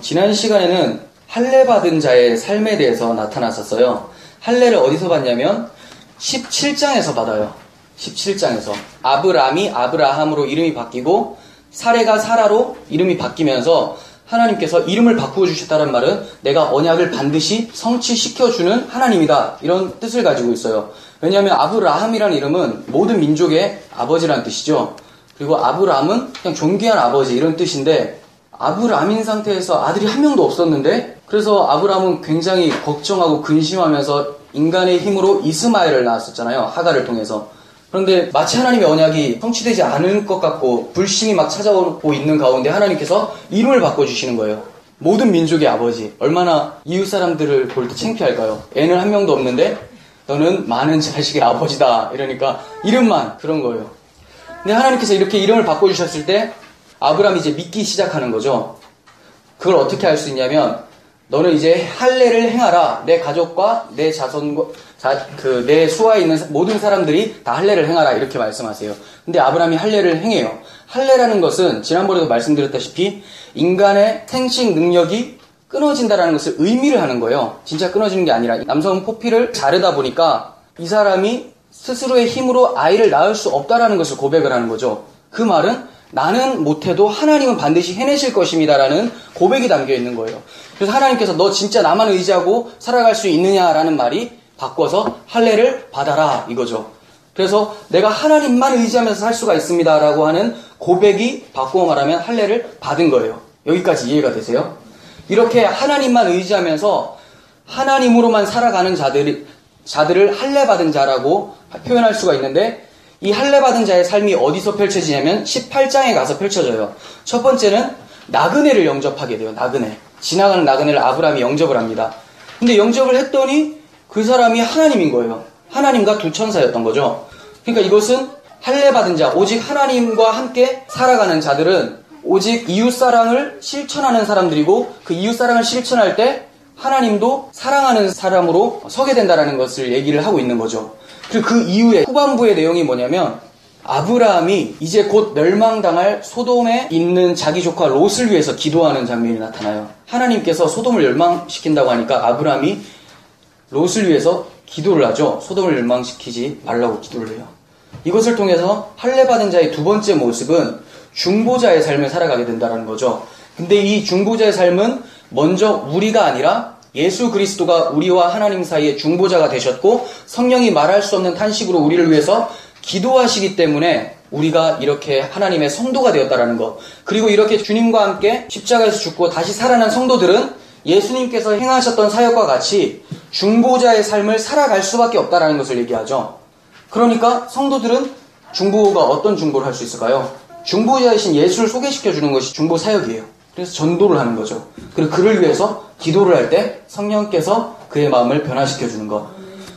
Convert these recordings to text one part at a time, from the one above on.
지난 시간에는 할례 받은 자의 삶에 대해서 나타났었어요. 할례를 어디서 받냐면 17장에서 받아요. 17장에서 아브람이 아브라함으로 이름이 바뀌고 사레가 사라로 이름이 바뀌면서 하나님께서 이름을 바꾸어 주셨다는 말은 내가 언약을 반드시 성취시켜주는 하나님이다, 이런 뜻을 가지고 있어요. 왜냐하면 아브라함이라는 이름은 모든 민족의 아버지라는 뜻이죠. 그리고 아브람은 그냥 존귀한 아버지, 이런 뜻인데 아브람인 상태에서 아들이 한 명도 없었는데, 그래서 아브람은 굉장히 걱정하고 근심하면서 인간의 힘으로 이스마엘을 낳았었잖아요. 하갈을 통해서. 그런데 마치 하나님의 언약이 성취되지 않을 것 같고 불신이 막 찾아오고 있는 가운데 하나님께서 이름을 바꿔주시는 거예요. 모든 민족의 아버지. 얼마나 이웃 사람들을 볼 때 창피할까요? 애는 한 명도 없는데 너는 많은 자식의 아버지다, 이러니까 이름만 그런 거예요. 근데 하나님께서 이렇게 이름을 바꿔주셨을 때 아브람이 이제 믿기 시작하는 거죠. 그걸 어떻게 할 수 있냐면, 너는 이제 할례를 행하라. 내 가족과 내 자손과 내 수하에 있는 모든 사람들이 다 할례를 행하라, 이렇게 말씀하세요. 근데 아브람이 할례를 행해요. 할례라는 것은 지난번에도 말씀드렸다시피 인간의 생식 능력이 끊어진다라는 것을 의미를 하는 거예요. 진짜 끊어지는 게 아니라 남성 포피를 자르다 보니까 이 사람이 스스로의 힘으로 아이를 낳을 수 없다라는 것을 고백을 하는 거죠. 그 말은 나는 못해도 하나님은 반드시 해내실 것입니다라는 고백이 담겨 있는 거예요. 그래서 하나님께서 너 진짜 나만 의지하고 살아갈 수 있느냐라는 말이 바꿔서 할례를 받아라, 이거죠. 그래서 내가 하나님만 의지하면서 살 수가 있습니다라고 하는 고백이 바꾸어 말하면 할례를 받은 거예요. 여기까지 이해가 되세요? 이렇게 하나님만 의지하면서 하나님으로만 살아가는 자들을 할례 받은 자라고 표현할 수가 있는데, 이 할례 받은 자의 삶이 어디서 펼쳐지냐면 18장에 가서 펼쳐져요. 첫 번째는 나그네를 영접하게 돼요. 나그네. 지나가는 나그네를 아브라함이 영접을 합니다. 근데 영접을 했더니 그 사람이 하나님인 거예요. 하나님과 두 천사였던 거죠. 그러니까 이것은 할례 받은 자, 오직 하나님과 함께 살아가는 자들은 오직 이웃사랑을 실천하는 사람들이고, 그 이웃사랑을 실천할 때 하나님도 사랑하는 사람으로 서게 된다는 것을 얘기를 하고 있는 거죠. 그리고 그 이후에 후반부의 내용이 뭐냐면, 아브라함이 이제 곧 멸망당할 소돔에 있는 자기 조카 롯을 위해서 기도하는 장면이 나타나요. 하나님께서 소돔을 멸망시킨다고 하니까 아브라함이 롯을 위해서 기도를 하죠. 소돔을 멸망시키지 말라고 기도를 해요. 이것을 통해서 할례 받은 자의 두 번째 모습은 중보자의 삶을 살아가게 된다는 거죠. 근데 이 중보자의 삶은 먼저 우리가 아니라 예수 그리스도가 우리와 하나님 사이에 중보자가 되셨고, 성령이 말할 수 없는 탄식으로 우리를 위해서 기도하시기 때문에 우리가 이렇게 하나님의 성도가 되었다라는 것. 그리고 이렇게 주님과 함께 십자가에서 죽고 다시 살아난 성도들은 예수님께서 행하셨던 사역과 같이 중보자의 삶을 살아갈 수밖에 없다라는 것을 얘기하죠. 그러니까 성도들은 중보가 어떤 중보를 할 수 있을까요? 중보자이신 예수를 소개시켜주는 것이 중보 사역이에요. 그래서 전도를 하는 거죠. 그리고 그를 위해서 기도를 할 때 성령께서 그의 마음을 변화시켜주는 것.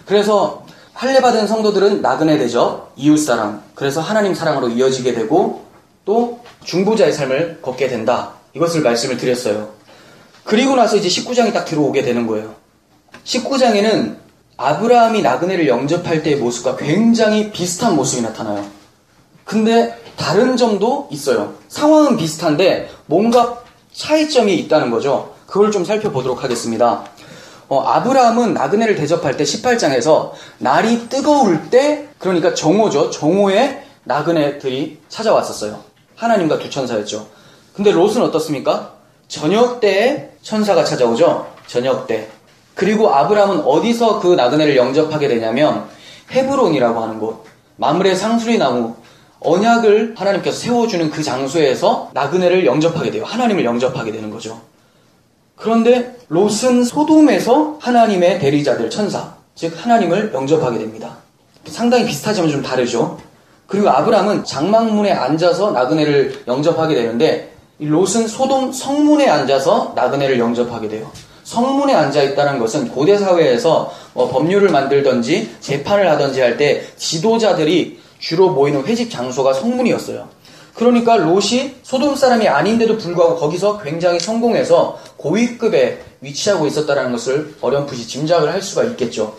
그래서 할례 받은 성도들은 나그네 대접, 이웃사랑, 그래서 하나님 사랑으로 이어지게 되고 또 중보자의 삶을 걷게 된다. 이것을 말씀을 드렸어요. 그리고 나서 이제 19장이 딱 들어오게 되는 거예요. 19장에는 아브라함이 나그네를 영접할 때의 모습과 굉장히 비슷한 모습이 나타나요. 근데 다른 점도 있어요. 상황은 비슷한데 뭔가 차이점이 있다는 거죠. 그걸 좀 살펴보도록 하겠습니다. 아브라함은 나그네를 대접할 때 18장에서 날이 뜨거울 때, 그러니까 정오죠. 정오에 나그네들이 찾아왔었어요. 하나님과 두 천사였죠. 근데 롯은 어떻습니까? 저녁 때에 천사가 찾아오죠. 저녁 때. 그리고 아브라함은 어디서 그 나그네를 영접하게 되냐면 헤브론이라고 하는 곳, 마므레 상수리 나무, 언약을 하나님께서 세워주는 그 장소에서 나그네를 영접하게 돼요. 하나님을 영접하게 되는 거죠. 그런데 롯은 소돔에서 하나님의 대리자들, 천사, 즉 하나님을 영접하게 됩니다. 상당히 비슷하지만 좀 다르죠. 그리고 아브라함은 장막문에 앉아서 나그네를 영접하게 되는데, 이 롯은 소돔 성문에 앉아서 나그네를 영접하게 돼요. 성문에 앉아있다는 것은 고대 사회에서 법률을 만들든지 재판을 하든지 할 때 지도자들이 주로 모이는 회식 장소가 성문이었어요. 그러니까 롯이 소돔 사람이 아닌데도 불구하고 거기서 굉장히 성공해서 고위급에 위치하고 있었다는 것을 어렴풋이 짐작을 할 수가 있겠죠.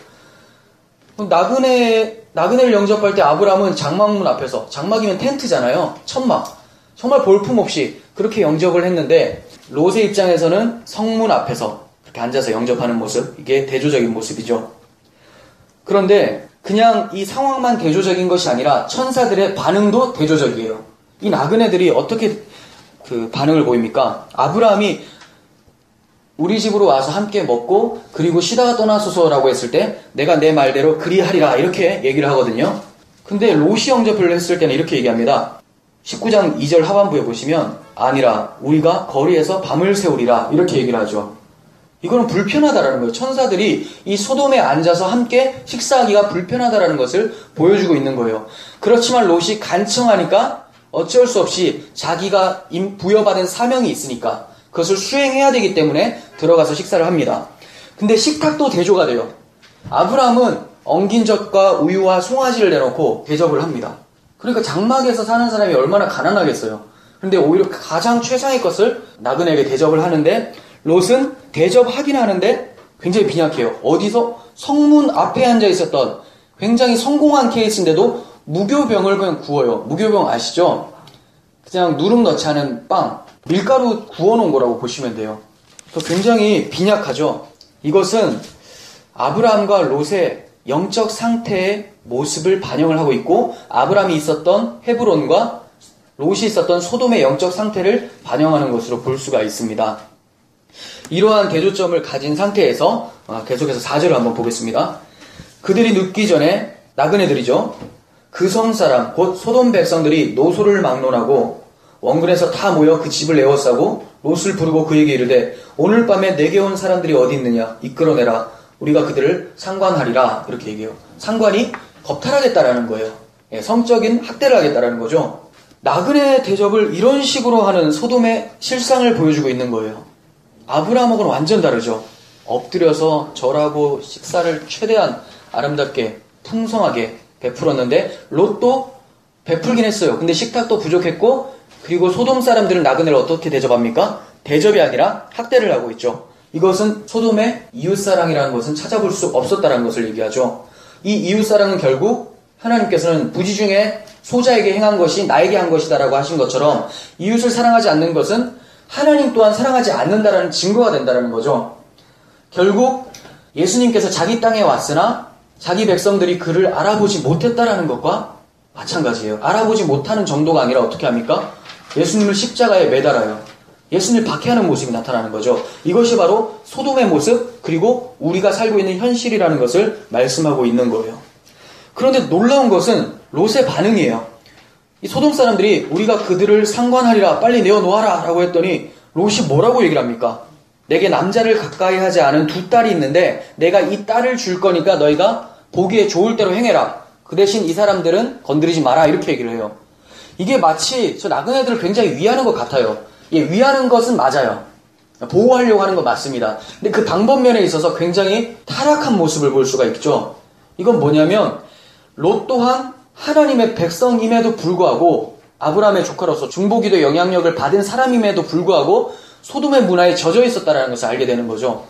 나그네를 영접할 때 아브라함은 장막문 앞에서, 장막이면 텐트잖아요. 천막. 정말 볼품없이 그렇게 영접을 했는데 롯의 입장에서는 성문 앞에서 이렇게 앉아서 영접하는 모습, 이게 대조적인 모습이죠. 그런데 그냥 이 상황만 대조적인 것이 아니라 천사들의 반응도 대조적이에요. 이 나그네들이 어떻게 그 반응을 보입니까? 아브라함이 우리 집으로 와서 함께 먹고 그리고 쉬다가 떠나소서라고 했을 때 내가 내 말대로 그리하리라 이렇게 얘기를 하거든요. 근데 롯이 영접을 했을 때는 이렇게 얘기합니다. 19장 2절 하반부에 보시면 아니라 우리가 거리에서 밤을 새우리라 이렇게 얘기를 하죠. 이거는 불편하다라는 거예요. 천사들이 이 소돔에 앉아서 함께 식사하기가 불편하다라는 것을 보여주고 있는 거예요. 그렇지만 롯이 간청하니까 어쩔 수 없이 자기가 부여받은 사명이 있으니까 그것을 수행해야 되기 때문에 들어가서 식사를 합니다. 근데 식탁도 대조가 돼요. 아브라함은 엉긴 젖과 우유와 송아지를 내놓고 대접을 합니다. 그러니까 장막에서 사는 사람이 얼마나 가난하겠어요. 근데 오히려 가장 최상의 것을 나그네에게 대접을 하는데 롯은 대접하긴 하는데 굉장히 빈약해요. 어디서? 성문 앞에 앉아 있었던 굉장히 성공한 케이스인데도 무교병을 그냥 구워요. 무교병 아시죠? 그냥 누름 넣지 않은 빵, 밀가루 구워놓은 거라고 보시면 돼요. 굉장히 빈약하죠. 이것은 아브라함과 롯의 영적 상태의 모습을 반영을 하고 있고 아브라함이 있었던 헤브론과 롯이 있었던 소돔의 영적 상태를 반영하는 것으로 볼 수가 있습니다. 이러한 대조점을 가진 상태에서 계속해서 4절을 한번 보겠습니다. 그들이 눕기 전에 나그네들이죠. 그 성 사람 곧 소돔 백성들이 노소를 막론하고 원근에서 다 모여 그 집을 에워싸고 롯을 부르고 그에게 이르되 오늘 밤에 내게 온 사람들이 어디 있느냐 이끌어내라 우리가 그들을 상관하리라 이렇게 얘기해요. 상관이 겁탈하겠다라는 거예요. 성적인 학대를 하겠다라는 거죠. 나그네 대접을 이런 식으로 하는 소돔의 실상을 보여주고 있는 거예요. 아브라함하고는 완전 다르죠. 엎드려서 절하고 식사를 최대한 아름답게 풍성하게 베풀었는데 롯도 베풀긴 했어요. 근데 식탁도 부족했고 그리고 소돔 사람들은 나그네를 어떻게 대접합니까? 대접이 아니라 학대를 하고 있죠. 이것은 소돔의 이웃사랑이라는 것은 찾아볼 수 없었다는 것을 얘기하죠. 이 이웃사랑은 결국 하나님께서는 부지 중에 소자에게 행한 것이 나에게 한 것이다라고 하신 것처럼 이웃을 사랑하지 않는 것은 하나님 또한 사랑하지 않는다라는 증거가 된다는 거죠. 결국 예수님께서 자기 땅에 왔으나 자기 백성들이 그를 알아보지 못했다라는 것과 마찬가지예요. 알아보지 못하는 정도가 아니라 어떻게 합니까? 예수님을 십자가에 매달아요. 예수님을 박해하는 모습이 나타나는 거죠. 이것이 바로 소돔의 모습 그리고 우리가 살고 있는 현실이라는 것을 말씀하고 있는 거예요. 그런데 놀라운 것은 롯의 반응이에요. 이 소돔 사람들이 우리가 그들을 상관하리라 빨리 내어놓아라 라고 했더니 롯이 뭐라고 얘기를 합니까? 내게 남자를 가까이 하지 않은 두 딸이 있는데 내가 이 딸을 줄 거니까 너희가 보기에 좋을 대로 행해라. 그 대신 이 사람들은 건드리지 마라 이렇게 얘기를 해요. 이게 마치 저 나그네들을 굉장히 위하는 것 같아요. 위하는 것은 맞아요. 보호하려고 하는 건 맞습니다. 근데 그 방법면에 있어서 굉장히 타락한 모습을 볼 수가 있죠. 이건 뭐냐면 롯 또한 하나님의 백성임에도 불구하고 아브라함의 조카로서 중보기도 영향력을 받은 사람임에도 불구하고 소돔의 문화에 젖어 있었다는 것을 알게 되는 거죠.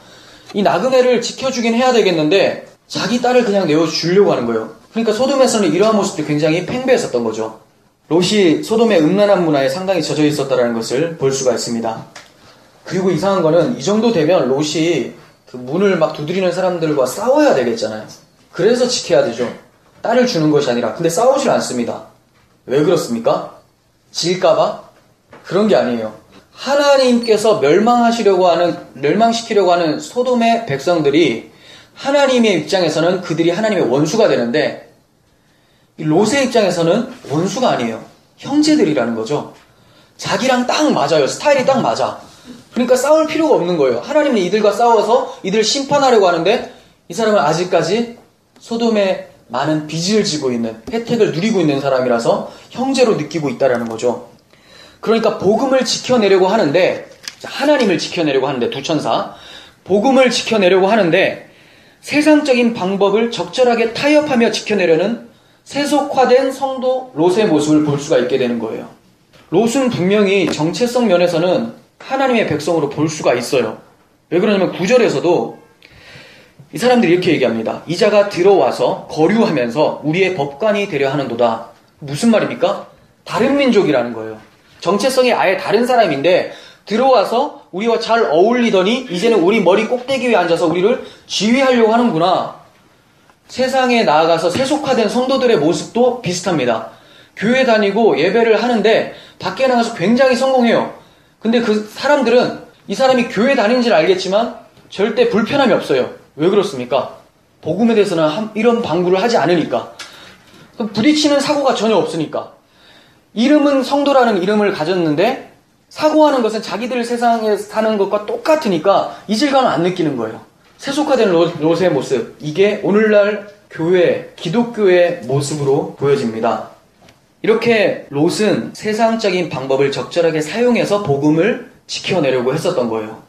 이 나그네를 지켜주긴 해야 되겠는데 자기 딸을 그냥 내어주려고 하는 거예요. 그러니까 소돔에서는 이러한 모습들이 굉장히 팽배했었던 거죠. 롯이 소돔의 음란한 문화에 상당히 젖어 있었다는 것을 볼 수가 있습니다. 그리고 이상한 거는 이 정도 되면 롯이 그 문을 막 두드리는 사람들과 싸워야 되겠잖아요. 그래서 지켜야 되죠. 딸을 주는 것이 아니라. 근데 싸우질 않습니다. 왜 그렇습니까? 질까봐? 그런 게 아니에요. 하나님께서 멸망시키려고 하는 소돔의 백성들이 하나님의 입장에서는 그들이 하나님의 원수가 되는데 이 롯의 입장에서는 원수가 아니에요. 형제들이라는 거죠. 자기랑 딱 맞아요. 스타일이 딱 맞아. 그러니까 싸울 필요가 없는 거예요. 하나님은 이들과 싸워서 이들 심판하려고 하는데 이 사람은 아직까지 소돔의 많은 빚을 지고 있는, 혜택을 누리고 있는 사람이라서 형제로 느끼고 있다는 거죠. 그러니까 복음을 지켜내려고 하는데, 하나님을 지켜내려고 하는데, 두 천사 복음을 지켜내려고 하는데 세상적인 방법을 적절하게 타협하며 지켜내려는 세속화된 성도 롯의 모습을 볼 수가 있게 되는 거예요. 롯은 분명히 정체성 면에서는 하나님의 백성으로 볼 수가 있어요. 왜 그러냐면 9절에서도 이 사람들이 이렇게 얘기합니다. 이자가 들어와서 거류하면서 우리의 법관이 되려 하는도다. 무슨 말입니까? 다른 민족이라는 거예요. 정체성이 아예 다른 사람인데 들어와서 우리와 잘 어울리더니 이제는 우리 머리 꼭대기 위에 앉아서 우리를 지휘하려고 하는구나. 세상에 나아가서 세속화된 성도들의 모습도 비슷합니다. 교회 다니고 예배를 하는데 밖에 나가서 굉장히 성공해요. 근데 그 사람들은 이 사람이 교회 다니는지를 알겠지만 절대 불편함이 없어요. 왜 그렇습니까? 복음에 대해서는 이런 방구를 하지 않으니까. 부딪히는 사고가 전혀 없으니까. 이름은 성도라는 이름을 가졌는데 사고하는 것은 자기들 세상에 사는 것과 똑같으니까 이질감을 안 느끼는 거예요. 세속화된 롯의 모습, 이게 오늘날 교회, 기독교의 모습으로 보여집니다. 이렇게 롯은 세상적인 방법을 적절하게 사용해서 복음을 지켜내려고 했었던 거예요.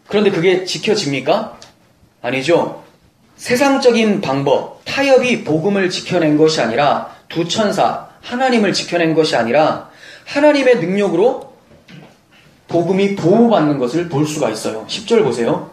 그런데 그게 지켜집니까? 아니죠. 세상적인 방법, 타협이 복음을 지켜낸 것이 아니라 두 천사, 하나님을 지켜낸 것이 아니라 하나님의 능력으로 복음이 보호받는 것을 볼 수가 있어요. 10절 보세요.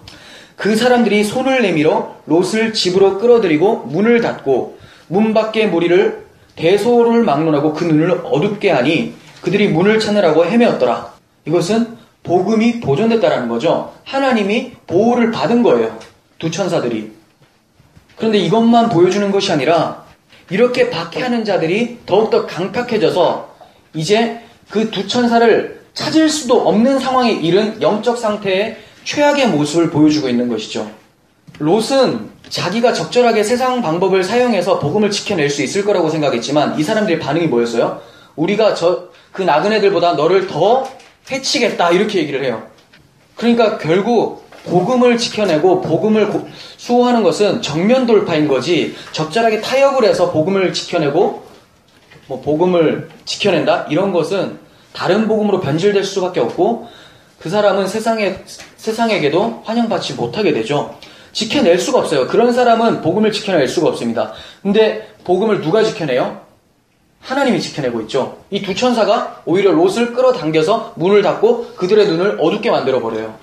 그 사람들이 손을 내밀어 롯을 집으로 끌어들이고 문을 닫고 문 밖의 무리를 대소를 막론하고 그 눈을 어둡게 하니 그들이 문을 찾느라고 헤매었더라. 이것은 복음이 보존됐다라는 거죠. 하나님이 보호를 받은 거예요. 두 천사들이. 그런데 이것만 보여주는 것이 아니라 이렇게 박해하는 자들이 더욱더 강팍해져서 이제 그 두 천사를 찾을 수도 없는 상황에 이른 영적 상태의 최악의 모습을 보여주고 있는 것이죠. 롯은 자기가 적절하게 세상 방법을 사용해서 복음을 지켜낼 수 있을 거라고 생각했지만 이 사람들의 반응이 뭐였어요? 우리가 그 나그네들보다 너를 더 해치겠다 이렇게 얘기를 해요. 그러니까 결국 복음을 지켜내고 복음을 수호하는 것은 정면 돌파인 거지 적절하게 타협을 해서 복음을 지켜내고 복음을 지켜낸다? 이런 것은 다른 복음으로 변질될 수밖에 없고 그 사람은 세상에게도 환영받지 못하게 되죠. 지켜낼 수가 없어요. 그런 사람은 복음을 지켜낼 수가 없습니다. 근데 복음을 누가 지켜내요? 하나님이 지켜내고 있죠. 이 두 천사가 오히려 롯을 끌어당겨서 문을 닫고 그들의 눈을 어둡게 만들어버려요.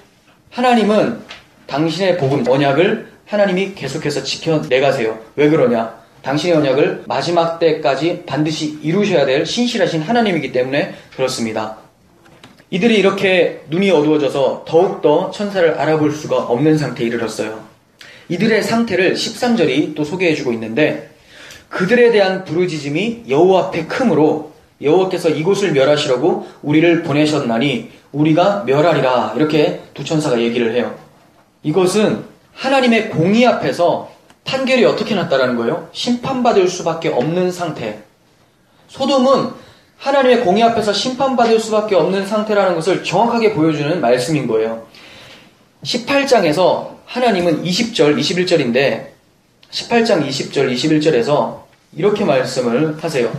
하나님은 당신의 복음, 언약을 하나님이 계속해서 지켜내가세요. 왜 그러냐? 당신의 언약을 마지막 때까지 반드시 이루셔야 될 신실하신 하나님이기 때문에 그렇습니다. 이들이 이렇게 눈이 어두워져서 더욱더 천사를 알아볼 수가 없는 상태에 이르렀어요. 이들의 상태를 13절이 또 소개해주고 있는데 그들에 대한 부르짖음이 여호와 앞에 크므로 여호와께서 이곳을 멸하시려고 우리를 보내셨나니 우리가 멸하리라. 이렇게 두 천사가 얘기를 해요. 이것은 하나님의 공의 앞에서 판결이 어떻게 났다라는 거예요? 심판받을 수밖에 없는 상태. 소돔은 하나님의 공의 앞에서 심판받을 수밖에 없는 상태라는 것을 정확하게 보여주는 말씀인 거예요. 18장에서 하나님은 20절, 21절인데 18장 20절, 21절에서 이렇게 말씀을 하세요.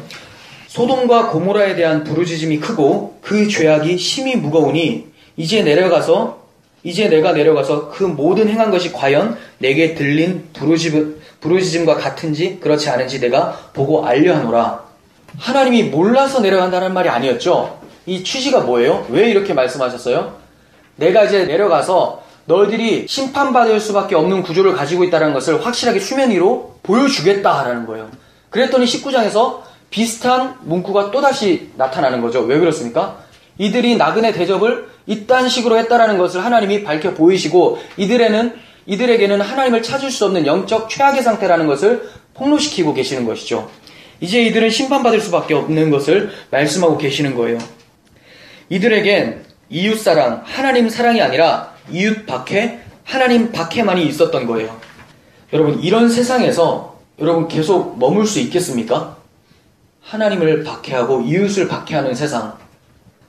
소돔과 고모라에 대한 부르짖음이 크고 그 죄악이 심히 무거우니 이제 내가 내려가서 그 모든 행한 것이 과연 내게 들린 부르짖음과 같은지 그렇지 않은지 내가 보고 알려하노라. 하나님이 몰라서 내려간다는 말이 아니었죠. 이 취지가 뭐예요? 왜 이렇게 말씀하셨어요? 내가 이제 내려가서 너희들이 심판받을 수밖에 없는 구조를 가지고 있다는 것을 확실하게 수면 위로 보여주겠다라는 거예요. 그랬더니 19장에서 비슷한 문구가 또다시 나타나는 거죠. 왜 그렇습니까? 이들이 나그네 대접을 이딴 식으로 했다라는 것을 하나님이 밝혀 보이시고 이들에게는 하나님을 찾을 수 없는 영적 최악의 상태라는 것을 폭로시키고 계시는 것이죠. 이제 이들은 심판받을 수밖에 없는 것을 말씀하고 계시는 거예요. 이들에겐 이웃사랑, 하나님 사랑이 아니라 이웃 박해, 하나님 박해만이 있었던 거예요. 여러분, 이런 세상에서 여러분 계속 머물 수 있겠습니까? 하나님을 박해하고 이웃을 박해하는 세상.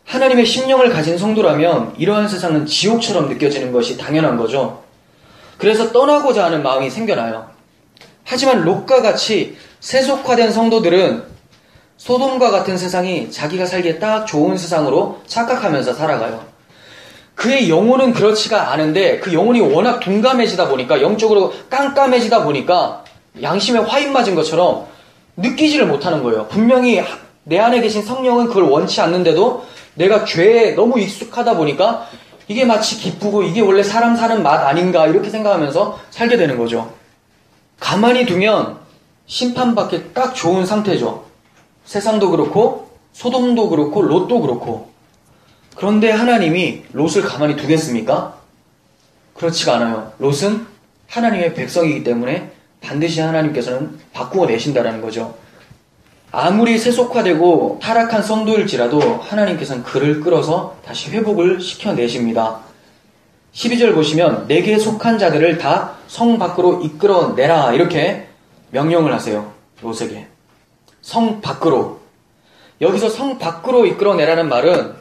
하나님의 심령을 가진 성도라면 이러한 세상은 지옥처럼 느껴지는 것이 당연한 거죠. 그래서 떠나고자 하는 마음이 생겨나요. 하지만 롯과 같이 세속화된 성도들은 소돔과 같은 세상이 자기가 살기에 딱 좋은 세상으로 착각하면서 살아가요. 그의 영혼은 그렇지가 않은데 그 영혼이 워낙 둔감해지다 보니까 영적으로 깜깜해지다 보니까 양심에 화인 맞은 것처럼 느끼지를 못하는 거예요. 분명히 내 안에 계신 성령은 그걸 원치 않는데도 내가 죄에 너무 익숙하다 보니까 이게 마치 기쁘고 이게 원래 사람 사는 맛 아닌가 이렇게 생각하면서 살게 되는 거죠. 가만히 두면 심판받기 딱 좋은 상태죠. 세상도 그렇고 소돔도 그렇고 롯도 그렇고 그런데 하나님이 롯을 가만히 두겠습니까? 그렇지가 않아요. 롯은 하나님의 백성이기 때문에 반드시 하나님께서는 바꾸어 내신다라는 거죠. 아무리 세속화되고 타락한 성도일지라도 하나님께서는 그를 끌어서 다시 회복을 시켜내십니다. 12절 보시면 내게 속한 자들을 다 성 밖으로 이끌어내라 이렇게 명령을 하세요. 롯에게. 성 밖으로. 여기서 성 밖으로 이끌어내라는 말은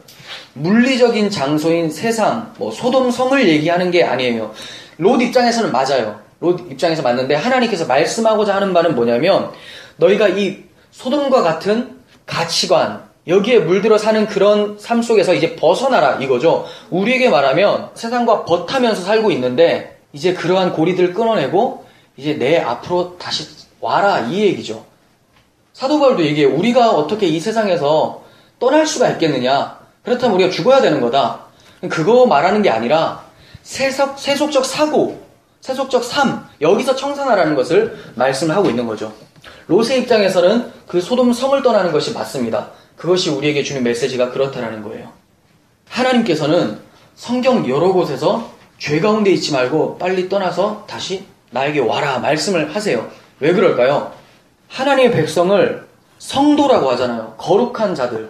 물리적인 장소인 세상, 소돔 성을 얘기하는 게 아니에요. 롯 입장에서는 맞아요. 롯 입장에서 맞는데 하나님께서 말씀하고자 하는 바는 뭐냐면 너희가 이 소돔과 같은 가치관, 여기에 물들어 사는 그런 삶 속에서 이제 벗어나라 이거죠. 우리에게 말하면 세상과 벗하면서 살고 있는데 이제 그러한 고리들을 끊어내고 이제 내 앞으로 다시 와라 이 얘기죠. 사도 바울도 얘기해요. 우리가 어떻게 이 세상에서 떠날 수가 있겠느냐. 그렇다면 우리가 죽어야 되는 거다. 그거 말하는 게 아니라 세속적 사고, 세속적 삶, 여기서 청산하라는 것을 말씀을 하고 있는 거죠. 롯의 입장에서는 그 소돔 성을 떠나는 것이 맞습니다. 그것이 우리에게 주는 메시지가 그렇다라는 거예요. 하나님께서는 성경 여러 곳에서 죄 가운데 있지 말고 빨리 떠나서 다시 나에게 와라 말씀을 하세요. 왜 그럴까요? 하나님의 백성을 성도라고 하잖아요. 거룩한 자들.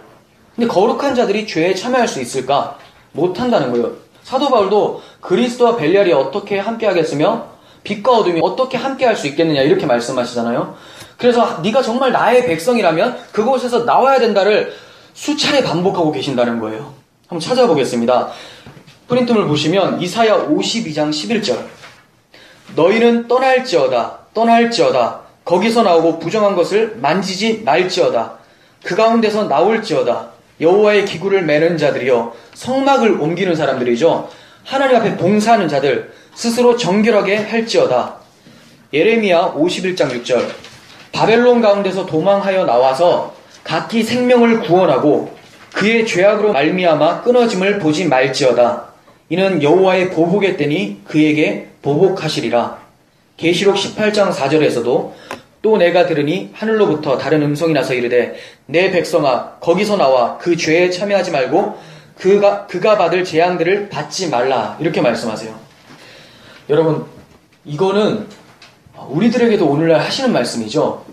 근데 거룩한 자들이 죄에 참여할 수 있을까? 못한다는 거예요. 사도 바울도 그리스도와 벨리알이 어떻게 함께하겠으며 빛과 어둠이 어떻게 함께할 수 있겠느냐 이렇게 말씀하시잖아요. 그래서 네가 정말 나의 백성이라면 그곳에서 나와야 된다를 수차례 반복하고 계신다는 거예요. 한번 찾아보겠습니다. 프린트물 보시면 이사야 52장 11절 너희는 떠날지어다 거기서 나오고 부정한 것을 만지지 말지어다 그 가운데서 나올지어다 여호와의 기구를 매는 자들이여 성막을 옮기는 사람들이죠. 하나님 앞에 봉사하는 자들 스스로 정결하게 할지어다. 예레미야 51장 6절 바벨론 가운데서 도망하여 나와서 각기 생명을 구원하고 그의 죄악으로 말미암아 끊어짐을 보지 말지어다. 이는 여호와의 보복의 때니 그에게 보복하시리라. 계시록 18장 4절에서도 또 내가 들으니 하늘로부터 다른 음성이 나서 이르되 내 백성아 거기서 나와 그 죄에 참여하지 말고 그가 받을 재앙들을 받지 말라 이렇게 말씀하세요. 여러분 이거는 우리들에게도 오늘날 하시는 말씀이죠.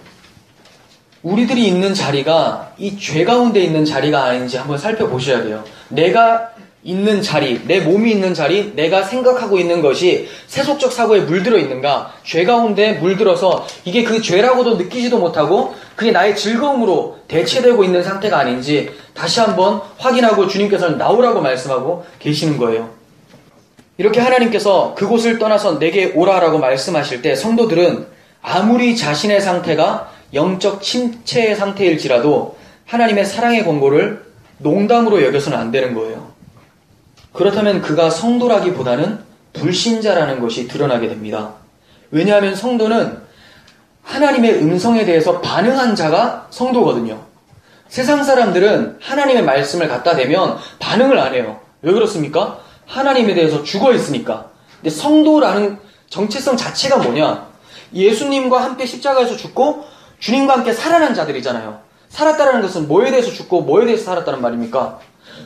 우리들이 있는 자리가 이 죄 가운데 있는 자리가 아닌지 한번 살펴보셔야 돼요. 내가 있는 자리, 내 몸이 있는 자리, 내가 생각하고 있는 것이 세속적 사고에 물들어 있는가, 죄 가운데 물들어서 이게 그 죄라고도 느끼지도 못하고 그게 나의 즐거움으로 대체되고 있는 상태가 아닌지 다시 한번 확인하고 주님께서는 나오라고 말씀하고 계시는 거예요. 이렇게 하나님께서 그곳을 떠나서 내게 오라라고 말씀하실 때 성도들은 아무리 자신의 상태가 영적 침체의 상태일지라도 하나님의 사랑의 권고를 농담으로 여겨서는 안 되는 거예요. 그렇다면 그가 성도라기보다는 불신자라는 것이 드러나게 됩니다. 왜냐하면 성도는 하나님의 음성에 대해서 반응한 자가 성도거든요. 세상 사람들은 하나님의 말씀을 갖다 대면 반응을 안 해요. 왜 그렇습니까? 하나님에 대해서 죽어 있으니까. 근데 성도라는 정체성 자체가 뭐냐? 예수님과 함께 십자가에서 죽고 주님과 함께 살아난 자들이잖아요. 살았다는 것은 뭐에 대해서 죽고 뭐에 대해서 살았다는 말입니까?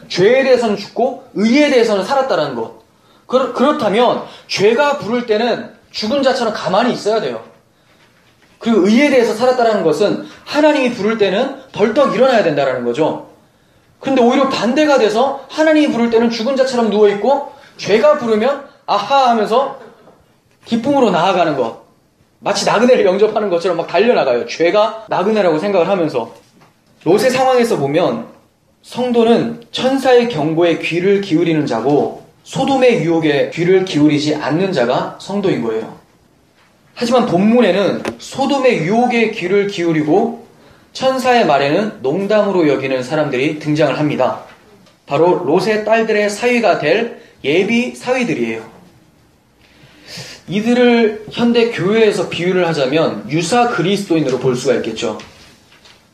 죄에 대해서는 죽고 의에 대해서는 살았다는 것. 그렇다면 죄가 부를 때는 죽은 자처럼 가만히 있어야 돼요. 그리고 의에 대해서 살았다는 것은 하나님이 부를 때는 벌떡 일어나야 된다는 거죠. 근데 오히려 반대가 돼서 하나님이 부를 때는 죽은 자처럼 누워있고 죄가 부르면 아하 하면서 기쁨으로 나아가는 것. 마치 나그네를 영접하는 것처럼 막 달려나가요. 죄가 나그네라고 생각을 하면서. 롯의 상황에서 보면 성도는 천사의 경고에 귀를 기울이는 자고 소돔의 유혹에 귀를 기울이지 않는 자가 성도인 거예요. 하지만 본문에는 소돔의 유혹에 귀를 기울이고 천사의 말에는 농담으로 여기는 사람들이 등장을 합니다. 바로 롯의 딸들의 사위가 될 예비 사위들이에요. 이들을 현대 교회에서 비유를 하자면 유사 그리스도인으로 볼 수가 있겠죠.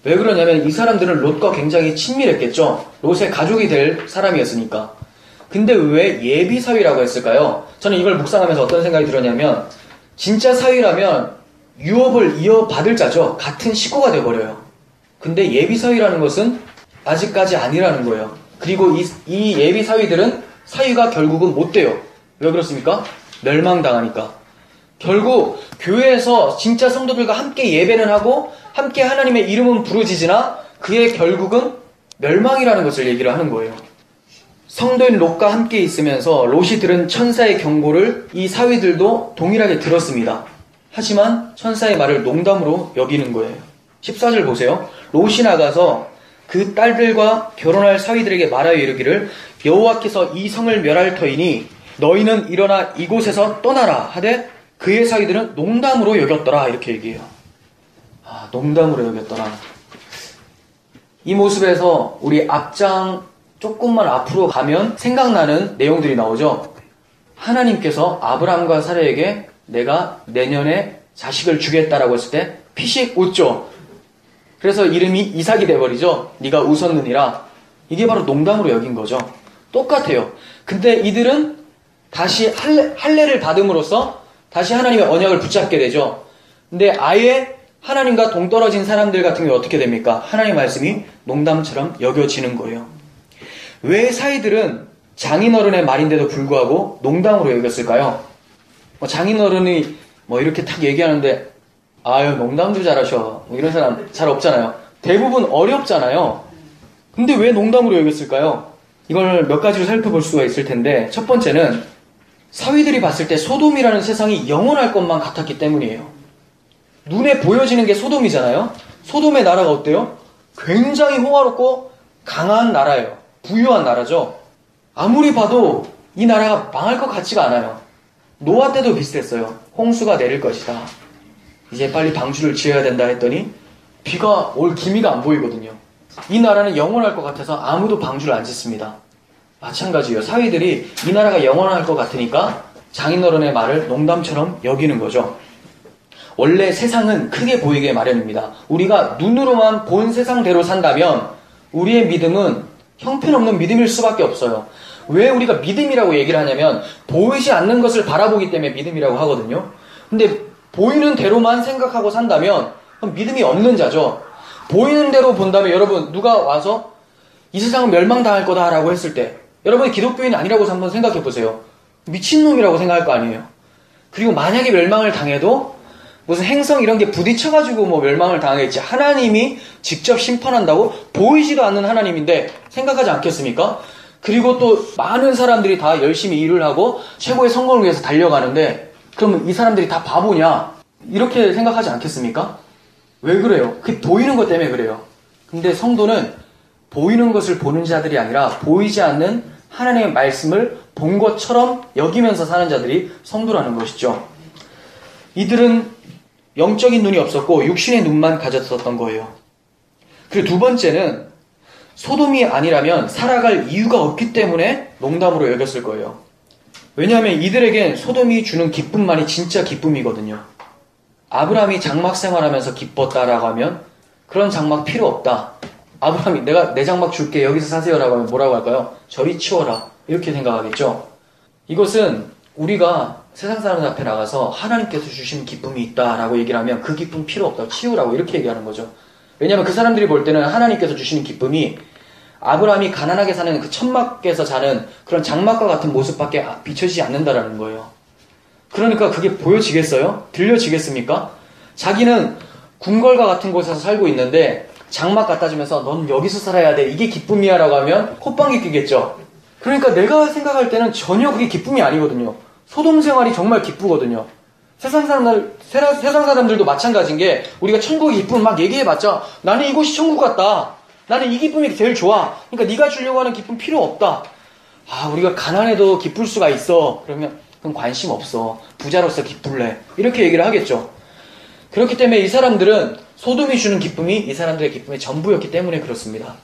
왜 그러냐면 이 사람들은 롯과 굉장히 친밀했겠죠. 롯의 가족이 될 사람이었으니까. 근데 왜 예비 사위라고 했을까요? 저는 이걸 묵상하면서 어떤 생각이 들었냐면 진짜 사위라면 유업을 이어받을 자죠. 같은 식구가 돼버려요. 근데 예비 사위라는 것은 아직까지 아니라는 거예요. 그리고 이 예비 사위들은 사위가 결국은 못 돼요. 왜 그렇습니까? 멸망당하니까. 결국 교회에서 진짜 성도들과 함께 예배는 하고 함께 하나님의 이름은 부르짖으나 그의 결국은 멸망이라는 것을 얘기를 하는 거예요. 성도인 롯과 함께 있으면서 롯이 들은 천사의 경고를 이 사위들도 동일하게 들었습니다. 하지만 천사의 말을 농담으로 여기는 거예요. 14절 보세요. 롯이 나가서 그 딸들과 결혼할 사위들에게 말하여 이르기를 여호와께서 이 성을 멸할 터이니 너희는 일어나 이곳에서 떠나라 하되 그의 사위들은 농담으로 여겼더라 이렇게 얘기해요. 농담으로 여겼더라. 이 모습에서 우리 앞장 조금만 앞으로 가면 생각나는 내용들이 나오죠. 하나님께서 아브라함과 사라에게 내가 내년에 자식을 주겠다라고 했을 때 피식 웃죠. 그래서 이름이 이삭이 돼버리죠. 네가 웃었느니라. 이게 바로 농담으로 여긴 거죠. 똑같아요. 근데 이들은 다시 할례를 받음으로써 다시 하나님의 언약을 붙잡게 되죠. 근데 아예 하나님과 동떨어진 사람들 같은 경우 어떻게 됩니까? 하나님 말씀이 농담처럼 여겨지는 거예요. 왜 사위들은 장인어른의 말인데도 불구하고 농담으로 여겼을까요? 장인어른이 이렇게 딱 얘기하는데 아유 농담도 잘하셔 이런 사람 잘 없잖아요. 대부분 어렵잖아요. 근데 왜 농담으로 여겼을까요? 이걸 몇 가지로 살펴볼 수가 있을 텐데 첫 번째는 사위들이 봤을 때 소돔이라는 세상이 영원할 것만 같았기 때문이에요. 눈에 보여지는 게 소돔이잖아요. 소돔의 나라가 어때요? 굉장히 호화롭고 강한 나라예요. 부유한 나라죠. 아무리 봐도 이 나라가 망할 것 같지가 않아요. 노아 때도 비슷했어요. 홍수가 내릴 것이다. 이제 빨리 방주를 지어야 된다 했더니 비가 올 기미가 안 보이거든요. 이 나라는 영원할 것 같아서 아무도 방주를 안 짓습니다. 마찬가지예요. 사위들이 이 나라가 영원할 것 같으니까 장인어른의 말을 농담처럼 여기는 거죠. 원래 세상은 크게 보이게 마련입니다. 우리가 눈으로만 본 세상대로 산다면 우리의 믿음은 형편없는 믿음일 수밖에 없어요. 왜 우리가 믿음이라고 얘기를 하냐면 보이지 않는 것을 바라보기 때문에 믿음이라고 하거든요. 근데 보이는 대로만 생각하고 산다면 그럼 믿음이 없는 자죠. 보이는 대로 본다면 여러분 누가 와서 이 세상은 멸망당할 거다라고 했을 때 여러분이 기독교인 아니라고 한번 생각해 보세요. 미친놈이라고 생각할 거 아니에요. 그리고 만약에 멸망을 당해도 무슨 행성 이런 게 부딪혀가지고 멸망을 당하겠지. 하나님이 직접 심판한다고? 보이지도 않는 하나님인데 생각하지 않겠습니까? 그리고 또 많은 사람들이 다 열심히 일을 하고 최고의 성공을 위해서 달려가는데 그러면 이 사람들이 다 바보냐? 이렇게 생각하지 않겠습니까? 왜 그래요? 그게 보이는 것 때문에 그래요. 근데 성도는 보이는 것을 보는 자들이 아니라 보이지 않는 하나님의 말씀을 본 것처럼 여기면서 사는 자들이 성도라는 것이죠. 이들은 영적인 눈이 없었고 육신의 눈만 가졌었던 거예요. 그리고 두 번째는 소돔이 아니라면 살아갈 이유가 없기 때문에 농담으로 여겼을 거예요. 왜냐하면 이들에겐 소돔이 주는 기쁨만이 진짜 기쁨이거든요. 아브라함이 장막 생활하면서 기뻤다라고 하면 그런 장막 필요 없다. 아브라함이 내가 내 장막 줄게 여기서 사세요라고 하면 뭐라고 할까요? 저리 치워라 이렇게 생각하겠죠. 이것은 우리가 세상 사람들 앞에 나가서 하나님께서 주신 기쁨이 있다라고 얘기를 하면 그 기쁨 필요 없다 치우라고 이렇게 얘기하는 거죠. 왜냐하면 그 사람들이 볼 때는 하나님께서 주시는 기쁨이 아브라함이 가난하게 사는 그 천막에서 자는 그런 장막과 같은 모습밖에 비춰지지 않는다라는 거예요. 그러니까 그게 보여지겠어요? 들려지겠습니까? 자기는 궁궐과 같은 곳에서 살고 있는데 장막 갖다 주면서 넌 여기서 살아야 돼 이게 기쁨이야 라고 하면 콧방귀 끼겠죠. 그러니까 내가 생각할 때는 전혀 그게 기쁨이 아니거든요. 소돔 생활이 정말 기쁘거든요. 세상 사람들도 마찬가지인 게 우리가 천국의 기쁨을 막 얘기해봤자 나는 이곳이 천국 같다. 나는 이 기쁨이 제일 좋아. 그러니까 네가 주려고 하는 기쁨 필요 없다. 우리가 가난해도 기쁠 수가 있어. 그러면 그건 관심 없어. 부자로서 기쁠래. 이렇게 얘기를 하겠죠. 그렇기 때문에 이 사람들은 소돔이 주는 기쁨이 이 사람들의 기쁨의 전부였기 때문에 그렇습니다.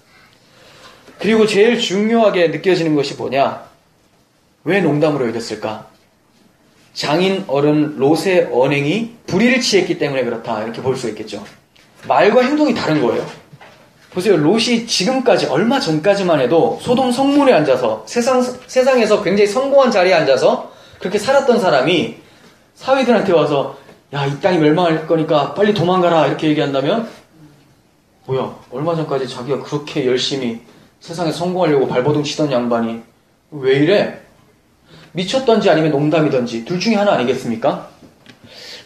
그리고 제일 중요하게 느껴지는 것이 뭐냐? 왜 농담으로 여겼을까? 장인 어른 롯의 언행이 불의를 취했기 때문에 그렇다. 이렇게 볼 수 있겠죠. 말과 행동이 다른 거예요. 보세요. 롯이 지금까지 얼마 전까지만 해도 소돔 성문에 앉아서 세상에서 굉장히 성공한 자리에 앉아서 그렇게 살았던 사람이 사위들한테 와서 야, 이 땅이 멸망할 거니까 빨리 도망가라 이렇게 얘기한다면 뭐야? 얼마 전까지 자기가 그렇게 열심히 세상에 성공하려고 발버둥 치던 양반이 왜 이래? 미쳤던지 아니면 농담이던지 둘 중에 하나 아니겠습니까?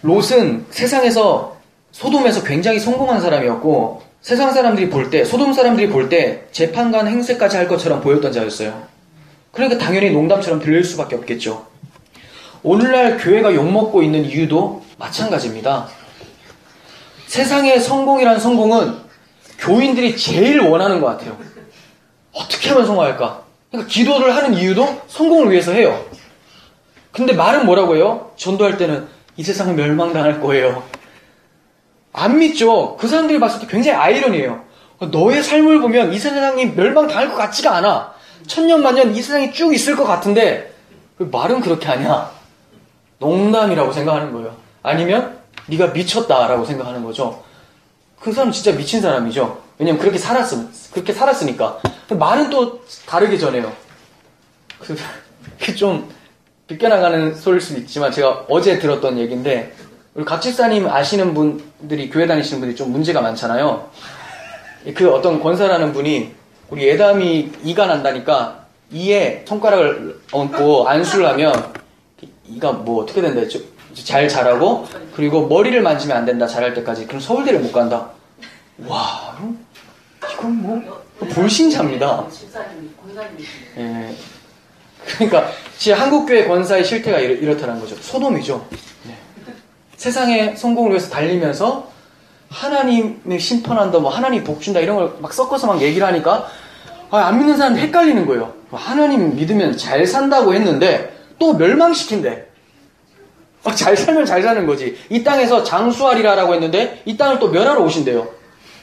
롯은 세상에서 소돔에서 굉장히 성공한 사람이었고 세상 사람들이 볼 때, 소돔 사람들이 볼 때 재판관 행세까지 할 것처럼 보였던 자였어요. 그러니까 당연히 농담처럼 들릴 수밖에 없겠죠. 오늘날 교회가 욕먹고 있는 이유도 마찬가지입니다. 세상의 성공이란 성공은 교인들이 제일 원하는 것 같아요. 어떻게 하면 성공할까? 그러니까 기도를 하는 이유도 성공을 위해서 해요. 근데 말은 뭐라고 해요? 전도할 때는 이 세상은 멸망당할 거예요. 안 믿죠. 그 사람들이 봤을 때 굉장히 아이러니해요. 너의 삶을 보면 이 세상이 멸망당할 것 같지가 않아. 천년만년 이 세상이 쭉 있을 것 같은데 왜 말은 그렇게 하냐? 농담이라고 생각하는 거예요. 아니면 네가 미쳤다라고 생각하는 거죠. 그 사람은 진짜 미친 사람이죠. 왜냐면 그렇게 살았으니까. 말은 또 다르게 전해요. 그게 좀 비껴나가는 소리일 수도 있지만 제가 어제 들었던 얘기인데 우리 각집사님 아시는 분들이 교회 다니시는 분들이 좀 문제가 많잖아요. 그 어떤 권사라는 분이 우리 예담이 이가 난다니까 이에 손가락을 얹고 안수를 하면 이가 뭐 어떻게 된다 했죠? 잘 자라고 그리고 머리를 만지면 안 된다 자랄 때까지. 그럼 서울대를 못 간다. 와 이건 뭐 불신자입니다. 예. 그러니까 진짜 한국교회 권사의 실태가 이렇다는 거죠. 소돔이죠. 네. 세상의 성공을 위해서 달리면서 하나님의 심판한다, 뭐 하나님 복준다 이런 걸 막 섞어서 막 얘기를 하니까 안 믿는 사람들 헷갈리는 거예요. 하나님 믿으면 잘 산다고 했는데 또 멸망시킨대. 잘 살면 잘 사는 거지. 이 땅에서 장수하리라라고 했는데 이 땅을 또 멸하러 오신대요.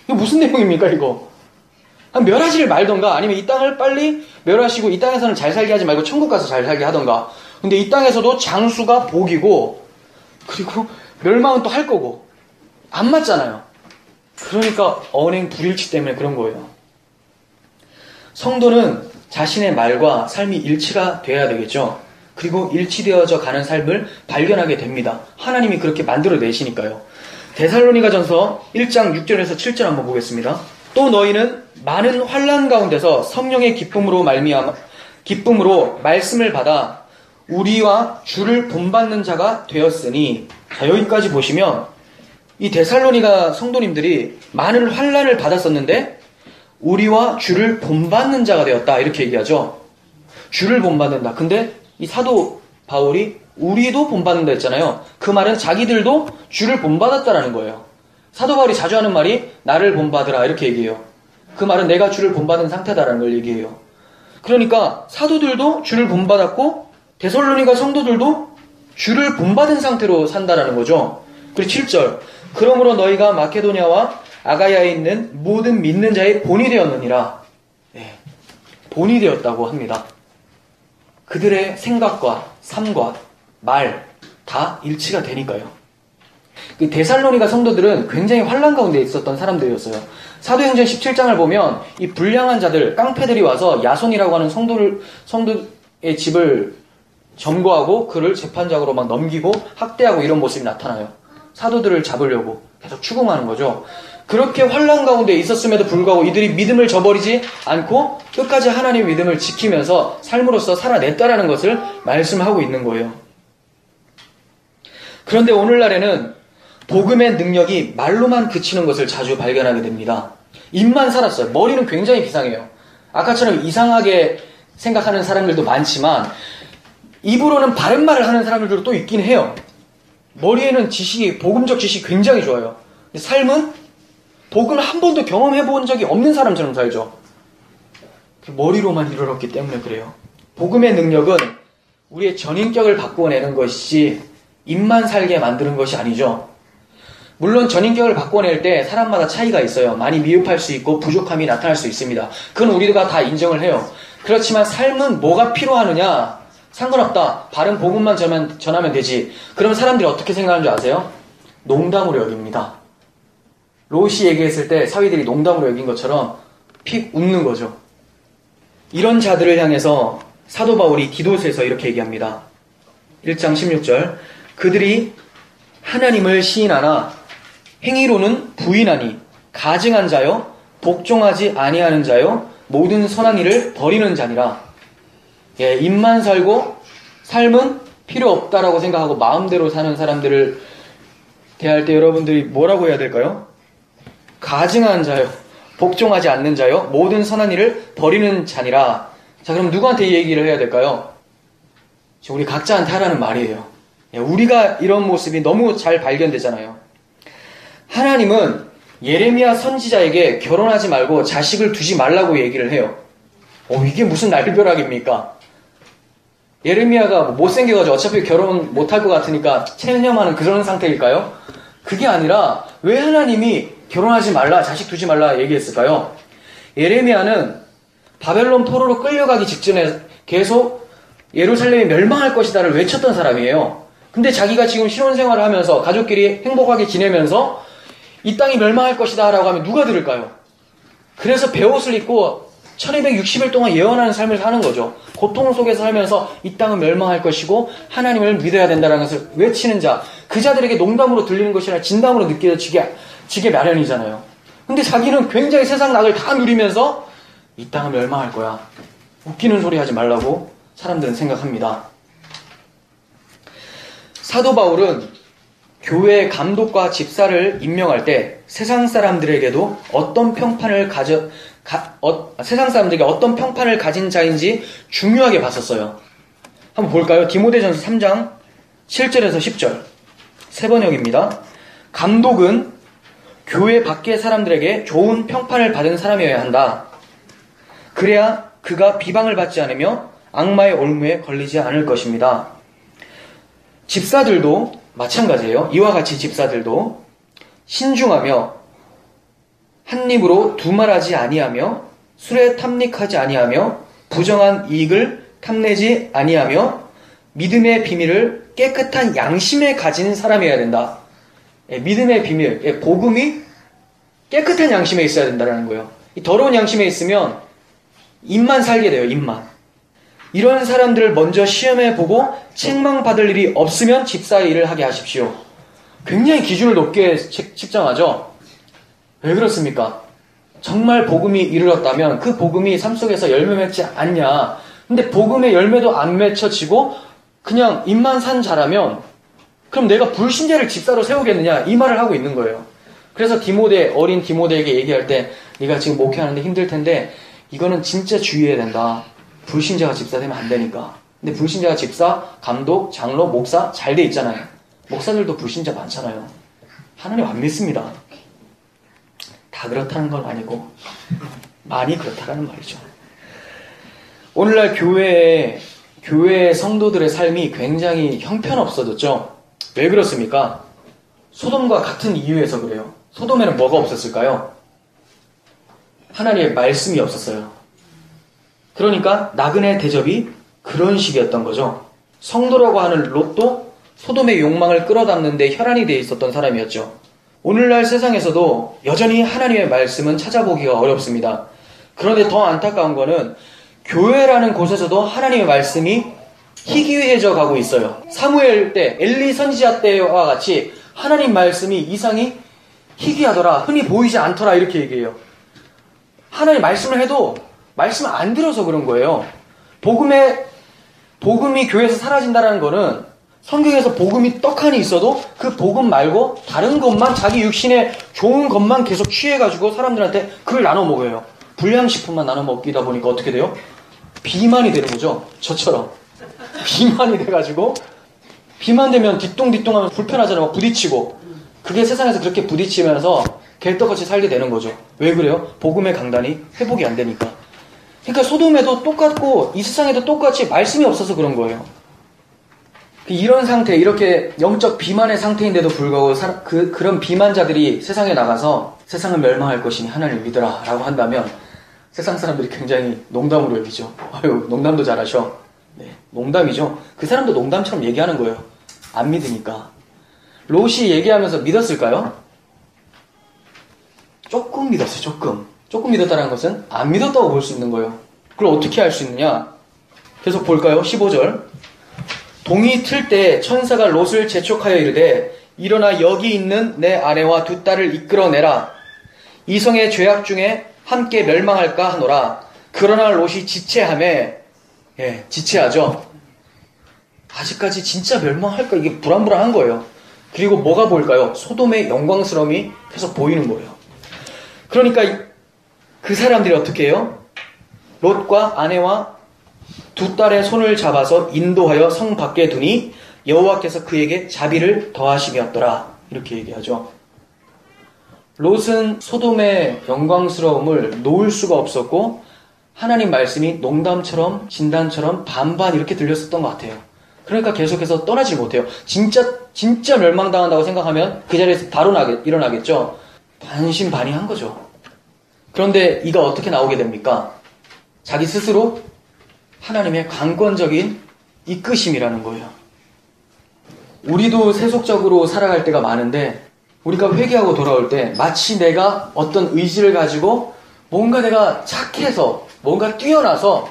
이거 무슨 내용입니까 이거? 멸하지를 말던가 아니면 이 땅을 빨리 멸하시고 이 땅에서는 잘 살게 하지 말고 천국 가서 잘 살게 하던가. 근데 이 땅에서도 장수가 복이고 그리고 멸망은 또 할 거고 안 맞잖아요. 그러니까 언행 불일치 때문에 그런 거예요. 성도는 자신의 말과 삶이 일치가 돼야 되겠죠. 그리고 일치되어져 가는 삶을 발견하게 됩니다. 하나님이 그렇게 만들어 내시니까요. 데살로니가전서 1장 6절에서 7절 한번 보겠습니다. 또 너희는 많은 환난 가운데서 성령의 기쁨으로 말씀을 받아 우리와 주를 본받는 자가 되었으니. 자, 여기까지 보시면 이 데살로니가 성도님들이 많은 환난을 받았었는데 우리와 주를 본받는 자가 되었다 이렇게 얘기하죠. 주를 본받는다. 근데 이 사도 바울이 우리도 본받는다 했잖아요. 그 말은 자기들도 주를 본받았다라는 거예요. 사도 바울이 자주 하는 말이 나를 본받으라 이렇게 얘기해요. 그 말은 내가 주를 본받은 상태다라는 걸 얘기해요. 그러니까 사도들도 주를 본받았고 데살로니가 성도들도 주를 본받은 상태로 산다라는 거죠. 그리고 7절 그러므로 너희가 마케도냐와 아가야에 있는 모든 믿는 자의 본이 되었느니라. 네, 본이 되었다고 합니다. 그들의 생각과 삶과 말 다 일치가 되니까요. 그 데살로니가 성도들은 굉장히 환난 가운데 있었던 사람들이었어요. 사도행전 17장을 보면 이 불량한 자들, 깡패들이 와서 야손이라고 하는 성도의 집을 점거하고 그를 재판장으로 막 넘기고 학대하고 이런 모습이 나타나요. 사도들을 잡으려고 계속 추궁하는 거죠. 그렇게 환난 가운데 있었음에도 불구하고 이들이 믿음을 저버리지 않고 끝까지 하나님의 믿음을 지키면서 삶으로서 살아냈다라는 것을 말씀하고 있는 거예요. 그런데 오늘날에는 복음의 능력이 말로만 그치는 것을 자주 발견하게 됩니다. 입만 살았어요. 머리는 굉장히 비상해요. 아까처럼 이상하게 생각하는 사람들도 많지만 입으로는 바른 말을 하는 사람들도 또 있긴 해요. 머리에는 지식이, 복음적 지식이 굉장히 좋아요. 삶은 복음을 한 번도 경험해 본 적이 없는 사람처럼 살죠. 머리로만 이루었기 때문에 그래요. 복음의 능력은 우리의 전인격을 바꿔내는 것이지 입만 살게 만드는 것이 아니죠. 물론 전인격을 바꿔낼 때 사람마다 차이가 있어요. 많이 미흡할 수 있고 부족함이 나타날 수 있습니다. 그건 우리가 다 인정을 해요. 그렇지만 삶은 뭐가 필요하느냐? 상관없다. 바른 복음만 전하면 되지. 그럼 사람들이 어떻게 생각하는 줄 아세요? 농담으로 여깁니다. 롯이 얘기했을 때 사위들이 농담으로 여긴 것처럼 픽 웃는 거죠. 이런 자들을 향해서 사도 바울이 디도서에서 이렇게 얘기합니다. 1장 16절 그들이 하나님을 시인하나 행위로는 부인하니 가증한 자요 복종하지 아니하는 자요 모든 선한 일을 버리는 자니라. 예, 입만 살고 삶은 필요 없다라고 생각하고 마음대로 사는 사람들을 대할 때 여러분들이 뭐라고 해야 될까요? 가증한 자요, 복종하지 않는 자요, 모든 선한 일을 버리는 자니라. 자, 그럼 누구한테 이 얘기를 해야 될까요? 지금 우리 각자한테 하라는 말이에요. 예, 우리가 이런 모습이 너무 잘 발견되잖아요. 하나님은 예레미야 선지자에게 결혼하지 말고 자식을 두지 말라고 얘기를 해요. 이게 무슨 날벼락입니까? 예레미야가 못생겨가지고 어차피 결혼 못할 것 같으니까 체념하는 그런 상태일까요? 그게 아니라 왜 하나님이 결혼하지 말라, 자식 두지 말라 얘기했을까요? 예레미야는 바벨론 포로로 끌려가기 직전에 계속 예루살렘이 멸망할 것이다를 외쳤던 사람이에요. 근데 자기가 지금 신혼생활을 하면서 가족끼리 행복하게 지내면서 이 땅이 멸망할 것이다 라고 하면 누가 들을까요? 그래서 베옷을 입고 1260일 동안 예언하는 삶을 사는 거죠. 고통 속에서 살면서 이 땅은 멸망할 것이고 하나님을 믿어야 된다는 것을 외치는 자, 그 자들에게 농담으로 들리는 것이 아니라 진담으로 느껴지게 마련이잖아요. 근데 자기는 굉장히 세상 낙을 다 누리면서 이 땅은 멸망할 거야, 웃기는 소리 하지 말라고 사람들은 생각합니다. 사도 바울은 교회 감독과 집사를 임명할 때 세상 사람들에게도 세상 사람들에게 어떤 평판을 가진 자인지 중요하게 봤었어요. 한번 볼까요? 디모데전서 3장 7절에서 10절 세 번역입니다. 감독은 교회 밖의 사람들에게 좋은 평판을 받은 사람이어야 한다. 그래야 그가 비방을 받지 않으며 악마의 올무에 걸리지 않을 것입니다. 집사들도 마찬가지예요. 이와 같이 집사들도 신중하며 한 입으로 두말하지 아니하며 술에 탐닉하지 아니하며 부정한 이익을 탐내지 아니하며 믿음의 비밀을 깨끗한 양심에 가진 사람이어야 된다. 믿음의 비밀, 복음이 깨끗한 양심에 있어야 된다는 거예요. 이 더러운 양심에 있으면 입만 살게 돼요. 입만. 이런 사람들을 먼저 시험해보고 책망받을 일이 없으면 집사의 일을 하게 하십시오. 굉장히 기준을 높게 측정하죠. 왜 그렇습니까? 정말 복음이 이르렀다면 그 복음이 삶 속에서 열매 맺지 않냐. 근데 복음의 열매도 안 맺혀지고 그냥 입만 산 자라면 그럼 내가 불신자를 집사로 세우겠느냐, 이 말을 하고 있는 거예요. 그래서 어린 디모데에게 얘기할 때 네가 지금 목회하는데 힘들 텐데 이거는 진짜 주의해야 된다. 불신자가 집사 되면 안 되니까. 근데 불신자가 집사, 감독, 장로, 목사 잘 돼 있잖아요. 목사들도 불신자 많잖아요. 하나님 안 믿습니다. 다 그렇다는 건 아니고 많이 그렇다는 말이죠. 오늘날 교회 성도들의 삶이 굉장히 형편없어졌죠. 왜 그렇습니까? 소돔과 같은 이유에서 그래요. 소돔에는 뭐가 없었을까요? 하나님의 말씀이 없었어요. 그러니까 나그네 대접이 그런 식이었던 거죠. 성도라고 하는 롯도 소돔의 욕망을 끌어담는데 혈안이 돼 있었던 사람이었죠. 오늘날 세상에서도 여전히 하나님의 말씀은 찾아보기가 어렵습니다. 그런데 더 안타까운 거는 교회라는 곳에서도 하나님의 말씀이 희귀해져 가고 있어요. 사무엘 때, 엘리 선지자 때와 같이 하나님 말씀이 이상이 희귀하더라, 흔히 보이지 않더라 이렇게 얘기해요. 하나님 말씀을 해도 말씀을 안 들어서 그런 거예요. 복음이 교회에서 사라진다는 거는 성경에서 복음이 떡하니 있어도 그 복음 말고 다른 것만, 자기 육신에 좋은 것만 계속 취해가지고 사람들한테 그걸 나눠 먹어요. 불량식품만 나눠 먹이다 보니까 어떻게 돼요? 비만이 되는 거죠. 저처럼. 비만이 돼가지고 비만 되면 뒤뚱뒤뚱하면 불편하잖아요. 막 부딪히고. 그게 세상에서 그렇게 부딪히면서 갤떡같이 살게 되는 거죠. 왜 그래요? 복음의 강단이 회복이 안 되니까. 그러니까 소돔에도 똑같고 이 세상에도 똑같이 말씀이 없어서 그런 거예요. 이런 상태, 이렇게 영적 비만의 상태인데도 불구하고 그런 비만자들이 세상에 나가서 세상은 멸망할 것이니 하나님을 믿어라 라고 한다면 세상 사람들이 굉장히 농담으로 여기죠. 아유, 농담도 잘하셔. 네, 농담이죠. 그 사람도 농담처럼 얘기하는 거예요. 안 믿으니까. 롯이 얘기하면서 믿었을까요? 조금 믿었어요. 조금 믿었다는 것은 안 믿었다고 볼 수 있는 거예요. 그걸 어떻게 알 수 있느냐? 계속 볼까요? 15절. 동이 틀 때 천사가 롯을 재촉하여 이르되 일어나 여기 있는 내 아내와 두 딸을 이끌어내라. 이성의 죄악 중에 함께 멸망할까 하노라. 그러나 롯이 지체함에, 지체하죠. 아직까지 진짜 멸망할까? 이게 불안불안한 거예요. 그리고 뭐가 보일까요? 소돔의 영광스러움이 계속 보이는 거예요. 그러니까 그 사람들이 어떻게 해요? 롯과 아내와 두 딸의 손을 잡아서 인도하여 성 밖에 두니 여호와께서 그에게 자비를 더하심이었더라. 이렇게 얘기하죠. 롯은 소돔의 영광스러움을 놓을 수가 없었고 하나님 말씀이 농담처럼 진단처럼 반반 이렇게 들렸었던 것 같아요. 그러니까 계속해서 떠나지 못해요. 진짜 멸망당한다고 생각하면 그 자리에서 바로 일어나겠죠. 반신반의한 거죠. 그런데 이가 어떻게 나오게 됩니까? 자기 스스로 하나님의 강권적인 이끄심이라는 거예요. 우리도 세속적으로 살아갈 때가 많은데 우리가 회개하고 돌아올 때 마치 내가 어떤 의지를 가지고 뭔가 내가 착해서 뭔가 뛰어나서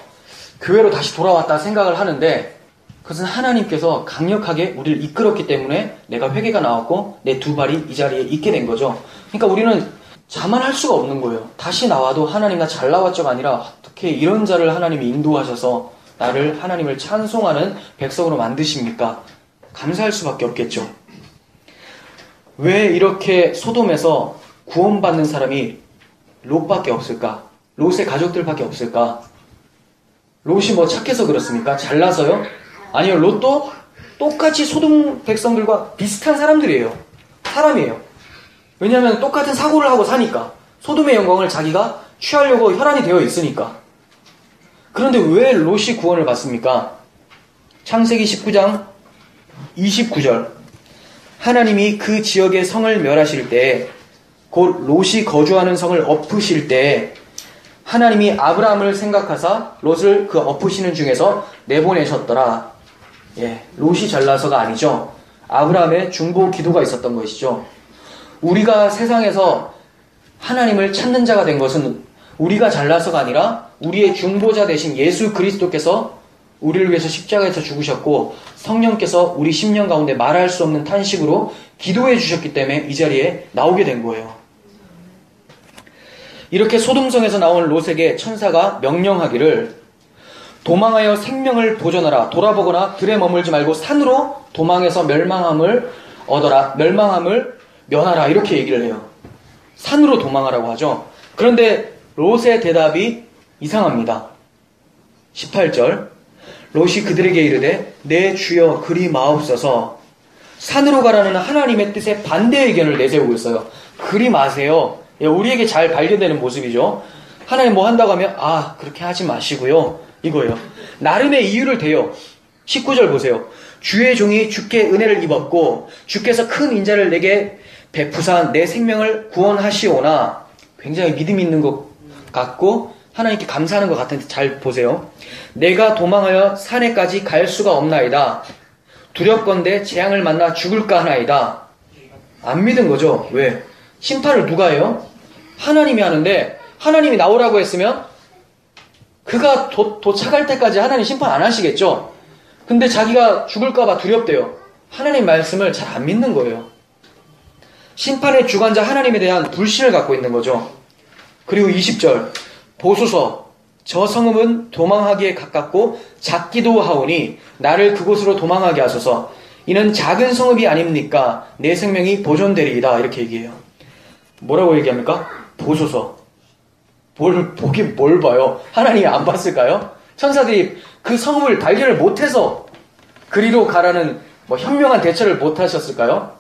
교회로 다시 돌아왔다 생각을 하는데 그것은 하나님께서 강력하게 우리를 이끌었기 때문에 내가 회개가 나왔고 내 두 발이 이 자리에 있게 된 거죠. 그러니까 우리는 자만할 수가 없는 거예요. 다시 나와도 하나님 나 잘 나왔죠가 아니라 어떻게 이런 자를 하나님이 인도하셔서 나를 하나님을 찬송하는 백성으로 만드십니까? 감사할 수밖에 없겠죠. 왜 이렇게 소돔에서 구원받는 사람이 롯밖에 없을까? 롯의 가족들밖에 없을까? 롯이 뭐 착해서 그렇습니까? 잘나서요? 아니요, 롯도 똑같이 소돔 백성들과 비슷한 사람들이에요. 사람이에요. 왜냐하면 똑같은 사고를 하고 사니까. 소돔의 영광을 자기가 취하려고 혈안이 되어 있으니까. 그런데 왜 롯이 구원을 받습니까? 창세기 19장 29절. 하나님이 그 지역의 성을 멸하실 때, 곧 롯이 거주하는 성을 엎으실 때, 하나님이 아브라함을 생각하사 롯을 그 엎으시는 중에서 내보내셨더라. 롯이 잘나서가 아니죠. 아브라함의 중보 기도가 있었던 것이죠. 우리가 세상에서 하나님을 찾는 자가 된 것은 우리가 잘나서가 아니라 우리의 중보자 되신 예수 그리스도께서 우리를 위해서 십자가에서 죽으셨고 성령께서 우리 심령 가운데 말할 수 없는 탄식으로 기도해 주셨기 때문에 이 자리에 나오게 된 거예요. 이렇게 소돔성에서 나온 롯에게 천사가 명령하기를 도망하여 생명을 보존하라. 돌아보거나 들에 머물지 말고 산으로 도망해서 멸망함을 얻어라. 멸망함을 면하라. 이렇게 얘기를 해요. 산으로 도망하라고 하죠. 그런데 롯의 대답이 이상합니다. 18절. 롯이 그들에게 이르되 내 주여 그리 마옵소서. 산으로 가라는 하나님의 뜻에 반대 의견을 내세우고 있어요. 그리 마세요. 우리에게 잘 발견되는 모습이죠. 하나님 뭐 한다고 하면 그렇게 하지 마시고요. 이거예요. 나름의 이유를 대요. 19절 보세요. 주의 종이 주께 은혜를 입었고 주께서 큰 인자를 내게 베푸사 내 생명을 구원하시오나. 굉장히 믿음 있는 것 같고 하나님께 감사하는 것 같은데 잘 보세요. 내가 도망하여 산에까지 갈 수가 없나이다. 두렵건대 재앙을 만나 죽을까 하나이다. 안 믿은 거죠. 왜? 심판을 누가 해요? 하나님이 하는데 하나님이 나오라고 했으면 그가 도착할 때까지 하나님 심판 안 하시겠죠. 근데 자기가 죽을까봐 두렵대요. 하나님 말씀을 잘 안 믿는 거예요. 심판의 주관자 하나님에 대한 불신을 갖고 있는 거죠. 그리고 20절. 보소서 저 성읍은 도망하기에 가깝고 작기도 하오니 나를 그곳으로 도망하게 하소서. 이는 작은 성읍이 아닙니까? 내 생명이 보존되리이다. 이렇게 얘기해요. 뭐라고 얘기합니까? 보소서. 보긴 뭘 봐요? 하나님이 안 봤을까요? 천사들이 그 성읍을 발견을 못해서 그리로 가라는 현명한 대처를 못하셨을까요?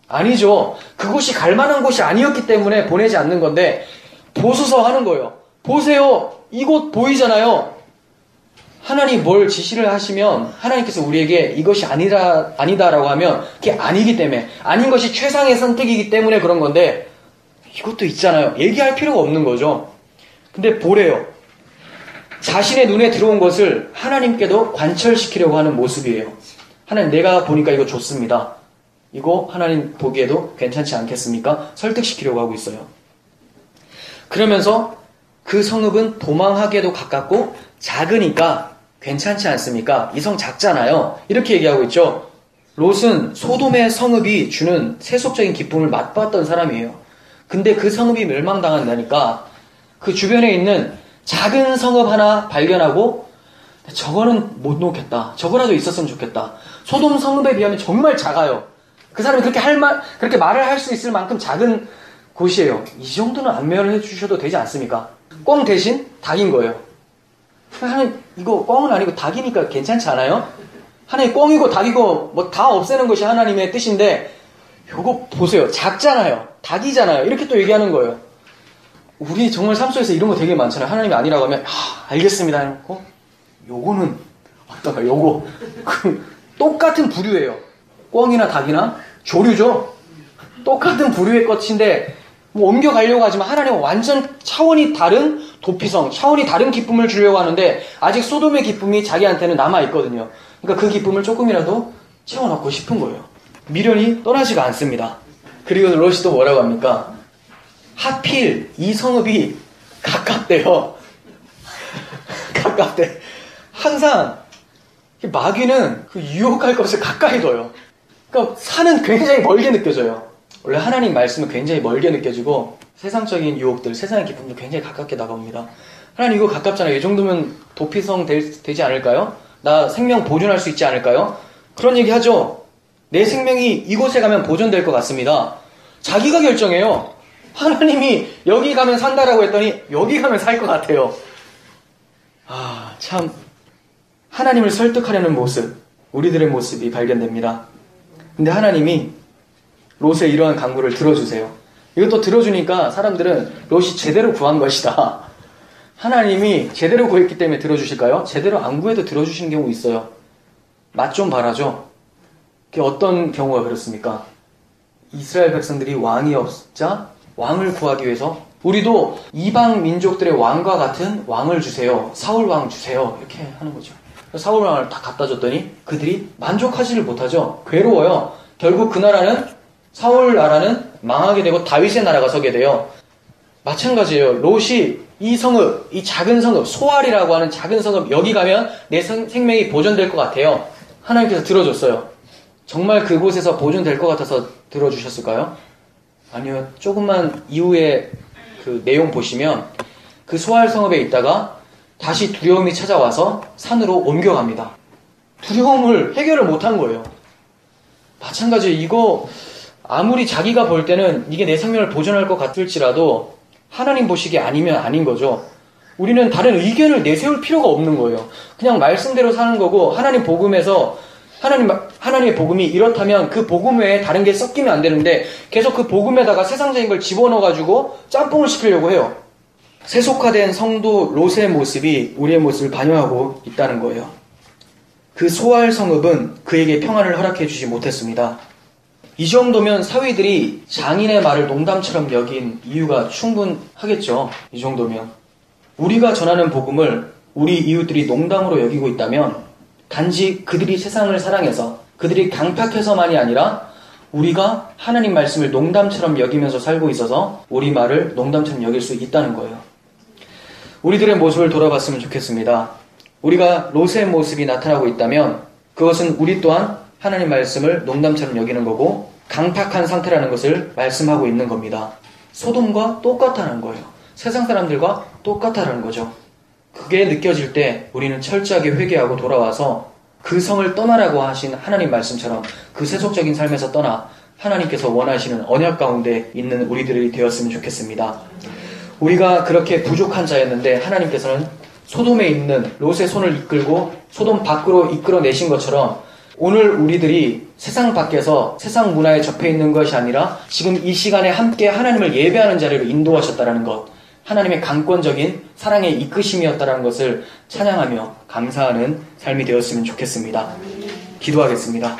아니죠. 그곳이 갈만한 곳이 아니었기 때문에 보내지 않는 건데 보소서 하는 거예요. 보세요. 이곳 보이잖아요. 하나님 뭘 지시를 하시면 하나님께서 우리에게 이것이 아니다라고 하면 그게 아니기 때문에, 아닌 것이 최상의 선택이기 때문에 그런 건데 이것도 있잖아요. 얘기할 필요가 없는 거죠. 근데 보래요. 자신의 눈에 들어온 것을 하나님께도 관철시키려고 하는 모습이에요. 하나님 내가 보니까 이거 좋습니다. 이거 하나님 보기에도 괜찮지 않겠습니까? 설득시키려고 하고 있어요. 그러면서 그 성읍은 도망하기에도 가깝고 작으니까 괜찮지 않습니까? 이 성 작잖아요. 이렇게 얘기하고 있죠. 롯은 소돔의 성읍이 주는 세속적인 기쁨을 맛봤던 사람이에요. 근데 그 성읍이 멸망당한다니까 그 주변에 있는 작은 성읍 하나 발견하고 저거는 못 놓겠다. 저거라도 있었으면 좋겠다. 소돔 성읍에 비하면 정말 작아요. 그 사람이 그렇게 말을 할 수 있을 만큼 작은 곳이에요. 이 정도는 안면을 해주셔도 되지 않습니까? 꿩 대신 닭인 거예요. 하나님, 이거 꿩은 아니고 닭이니까 괜찮지 않아요? 하나님, 꿩이고 닭이고 뭐 다 없애는 것이 하나님의 뜻인데 요거 보세요. 작잖아요. 닭이잖아요. 이렇게 또 얘기하는 거예요. 우리 정말 삶 속에서 이런 거 되게 많잖아요. 하나님이 아니라고 하면 알겠습니다 해놓고 요거는 어떤가 요거 똑같은 부류예요. 꿩이나 닭이나 조류죠. 똑같은 부류의 것인데 뭐 옮겨가려고 하지만 하나님은 완전 차원이 다른 도피성, 차원이 다른 기쁨을 주려고 하는데 아직 소돔의 기쁨이 자기한테는 남아있거든요. 그러니까 그 기쁨을 조금이라도 채워넣고 싶은 거예요. 미련이 떠나지가 않습니다. 그리고 롯이 또 뭐라고 합니까? 하필 이 성읍이 가깝대요. 가깝대. 항상 마귀는 그 유혹할 것을 가까이 둬요. 그러니까 산은 굉장히 멀게 느껴져요. 원래 하나님 말씀은 굉장히 멀게 느껴지고 세상적인 유혹들, 세상의 기쁨도 굉장히 가깝게 다가옵니다. 하나님 이거 가깝잖아요. 이 정도면 도피성 되지 않을까요? 나 생명 보존할 수 있지 않을까요? 그런 얘기 하죠. 내 생명이 이곳에 가면 보존될 것 같습니다. 자기가 결정해요. 하나님이 여기 가면 산다라고 했더니 여기 가면 살 것 같아요. 참 하나님을 설득하려는 모습, 우리들의 모습이 발견됩니다. 근데 하나님이 롯의 이러한 간구를 들어주세요. 이것도 들어주니까 사람들은 롯이 제대로 구한 것이다. 하나님이 제대로 구했기 때문에 들어주실까요? 제대로 안 구해도 들어주시는 경우 있어요. 맛 좀 봐라죠. 그게 어떤 경우가 그렇습니까? 이스라엘 백성들이 왕이 없자 왕을 구하기 위해서 우리도 이방 민족들의 왕과 같은 왕을 주세요. 사울 왕 주세요. 이렇게 하는 거죠. 사울 왕을 다 갖다 줬더니 그들이 만족하지를 못하죠. 괴로워요. 결국 그 나라는 사울 나라는 망하게 되고 다윗의 나라가 서게 돼요. 마찬가지예요. 롯이 이 성읍, 이 작은 성읍, 소알이라고 하는 작은 성읍 여기 가면 내 생명이 보존될 것 같아요. 하나님께서 들어줬어요. 정말 그곳에서 보존될 것 같아서 들어주셨을까요? 아니요. 조금만 이후에 그 내용 보시면 그 소알 성읍에 있다가 다시 두려움이 찾아와서 산으로 옮겨갑니다. 두려움을 해결을 못한 거예요. 마찬가지로 이거 아무리 자기가 볼 때는 이게 내 생명을 보존할 것 같을지라도 하나님 보시기에 아니면 아닌 거죠. 우리는 다른 의견을 내세울 필요가 없는 거예요. 그냥 말씀대로 사는 거고 하나님 복음에서 하나님의 복음이 이렇다면 그 복음 외에 다른 게 섞이면 안 되는데 계속 그 복음에다가 세상적인 걸 집어넣어가지고 짬뽕을 시키려고 해요. 세속화된 성도 롯의 모습이 우리의 모습을 반영하고 있다는 거예요. 그 소알 성읍은 그에게 평안을 허락해 주지 못했습니다. 이 정도면 사위들이 장인의 말을 농담처럼 여긴 이유가 충분하겠죠. 이 정도면. 우리가 전하는 복음을 우리 이웃들이 농담으로 여기고 있다면 단지 그들이 세상을 사랑해서 그들이 강팍해서만이 아니라 우리가 하나님 말씀을 농담처럼 여기면서 살고 있어서 우리 말을 농담처럼 여길 수 있다는 거예요. 우리들의 모습을 돌아봤으면 좋겠습니다. 우리가 롯의 모습이 나타나고 있다면 그것은 우리 또한 하나님 말씀을 농담처럼 여기는 거고 강팍한 상태라는 것을 말씀하고 있는 겁니다. 소돔과 똑같다는 거예요. 세상 사람들과 똑같다는 거죠. 그게 느껴질 때 우리는 철저하게 회개하고 돌아와서 그 성을 떠나라고 하신 하나님 말씀처럼 그 세속적인 삶에서 떠나 하나님께서 원하시는 언약 가운데 있는 우리들이 되었으면 좋겠습니다. 우리가 그렇게 부족한 자였는데 하나님께서는 소돔에 있는 롯의 손을 이끌고 소돔 밖으로 이끌어내신 것처럼 오늘 우리들이 세상 밖에서 세상 문화에 접해 있는 것이 아니라 지금 이 시간에 함께 하나님을 예배하는 자리로 인도하셨다는 것, 하나님의 강권적인 사랑의 이끄심이었다는 것을 찬양하며 감사하는 삶이 되었으면 좋겠습니다. 기도하겠습니다.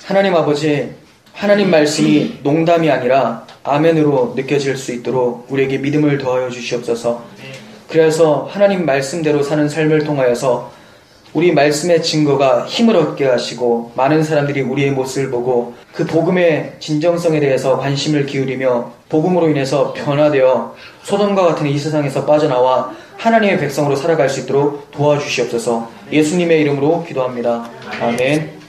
하나님 아버지, 하나님 말씀이 농담이 아니라 아멘으로 느껴질 수 있도록 우리에게 믿음을 더하여 주시옵소서. 그래서 하나님 말씀대로 사는 삶을 통하여서 우리 말씀의 증거가 힘을 얻게 하시고 많은 사람들이 우리의 모습을 보고 그 복음의 진정성에 대해서 관심을 기울이며 복음으로 인해서 변화되어 소돔과 같은 이 세상에서 빠져나와 하나님의 백성으로 살아갈 수 있도록 도와주시옵소서. 예수님의 이름으로 기도합니다. 아멘.